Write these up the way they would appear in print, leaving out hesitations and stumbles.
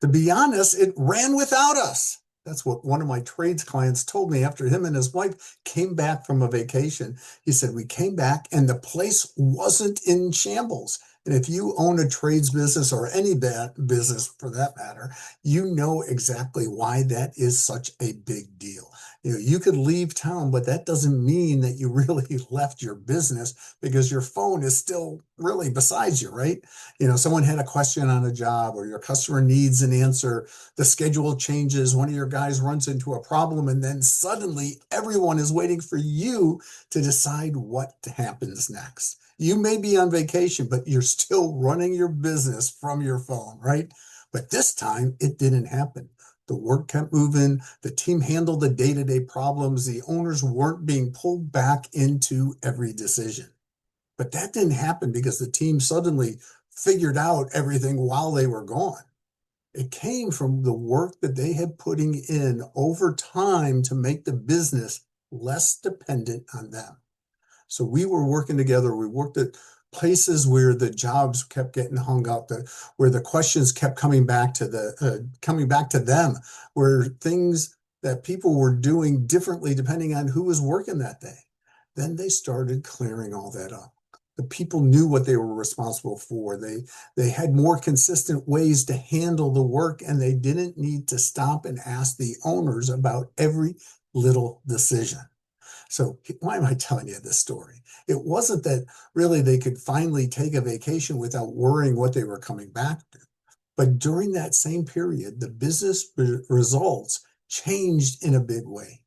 To be honest, it ran without us. That's what one of my trades clients told me after him and his wife came back from a vacation. He said, we came back and the place wasn't in shambles. And if you own a trades business or any business for that matter, you know exactly why that is such a big deal. You could leave town, but that doesn't mean that you really left your business because your phone is still really besides you, right? Someone had a question on a job or your customer needs an answer, the schedule changes, one of your guys runs into a problem, and then suddenly everyone is waiting for you to decide what happens next. You may be on vacation, but you're still running your business from your phone, right? But this time it didn't happen. The work kept moving. The team handled the day-to-day problems. The owners weren't being pulled back into every decision. But that didn't happen because the team suddenly figured out everything while they were gone. It came from the work that they had putting in over time to make the business less dependent on them. So we were working together. We worked at places where the jobs kept getting hung up, where the questions kept coming back to them, where things that people were doing differently depending on who was working that day. Then they started clearing all that up. The people knew what they were responsible for. They had more consistent ways to handle the work, and they didn't need to stop and ask the owners about every little decision. So why am I telling you this story? It wasn't that really they could finally take a vacation without worrying what they were coming back to. But during that same period, the business results changed in a big way.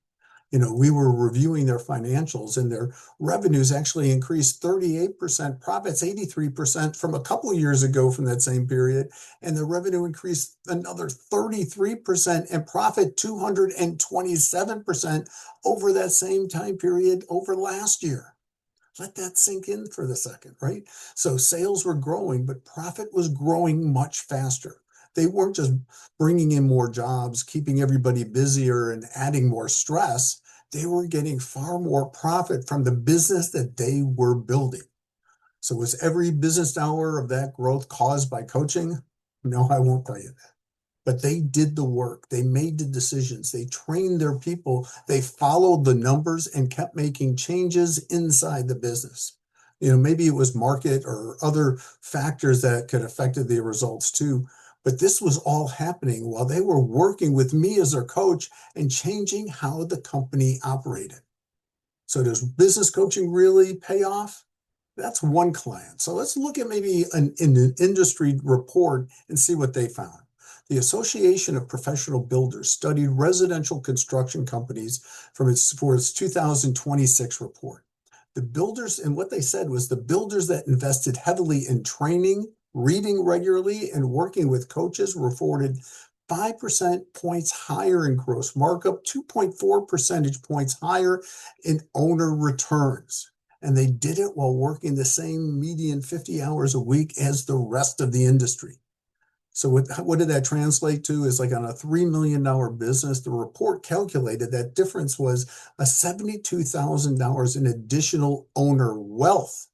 We were reviewing their financials and their revenues actually increased 38%, profits 83% from a couple of years ago from that same period. And the revenue increased another 33% and profit 227% over that same time period over last year. Let that sink in for the second, right? So sales were growing, but profit was growing much faster. They weren't just bringing in more jobs, keeping everybody busier and adding more stress. They were getting far more profit from the business that they were building. So was every business dollar of that growth caused by coaching? No, I won't tell you that. But they did the work. They made the decisions. They trained their people. They followed the numbers and kept making changes inside the business. Maybe it was market or other factors that could have affected the results too. But this was all happening while they were working with me as their coach and changing how the company operated. So does business coaching really pay off? That's one client. So let's look at maybe an industry report and see what they found. The Association of Professional Builders studied residential construction companies for its 2026 report. The builders, and what they said was the builders that invested heavily in training, reading regularly, and working with coaches reported 5% points higher in gross markup, 2.4 percentage points higher in owner returns. And they did it while working the same median 50 hours a week as the rest of the industry. So what did that translate to? Is like on a $3 million business, the report calculated that difference was a $72,000 in additional owner wealth.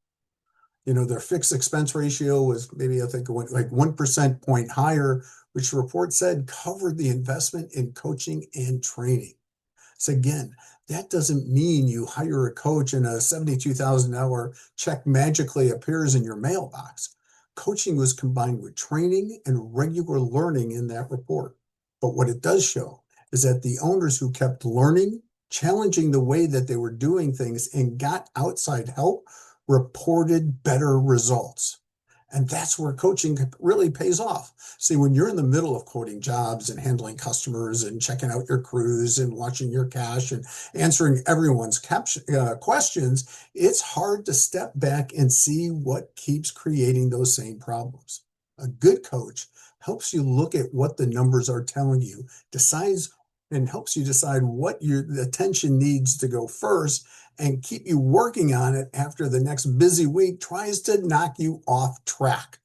Their fixed expense ratio was maybe, I think, like 1% point higher, which the report said covered the investment in coaching and training. So again, that doesn't mean you hire a coach and a $72,000 check magically appears in your mailbox. Coaching was combined with training and regular learning in that report. But what it does show is that the owners who kept learning, challenging the way that they were doing things, and got outside help reported better results. And that's where coaching really pays off. See, when you're in the middle of quoting jobs and handling customers and checking out your crews and watching your cash and answering everyone's questions, it's hard to step back and see what keeps creating those same problems. A good coach helps you look at what the numbers are telling you, decides and helps you decide what your attention needs to go first and keep you working on it after the next busy week tries to knock you off track.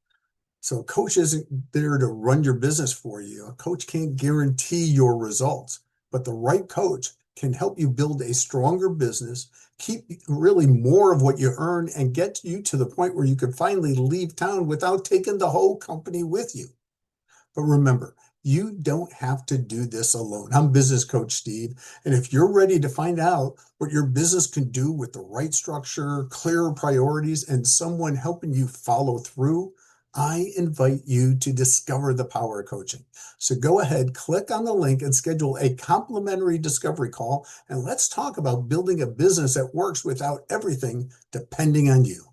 So a coach isn't there to run your business for you. A coach can't guarantee your results, but the right coach can help you build a stronger business, keep really more of what you earn, and get you to the point where you can finally leave town without taking the whole company with you. But remember, You don't have to do this alone. I'm business coach Steve, and if you're ready to find out what your business can do with the right structure, clearer priorities, and someone helping you follow through, I invite you to discover the power of coaching. So go ahead, click on the link and schedule a complimentary discovery call, and let's talk about building a business that works without everything depending on you.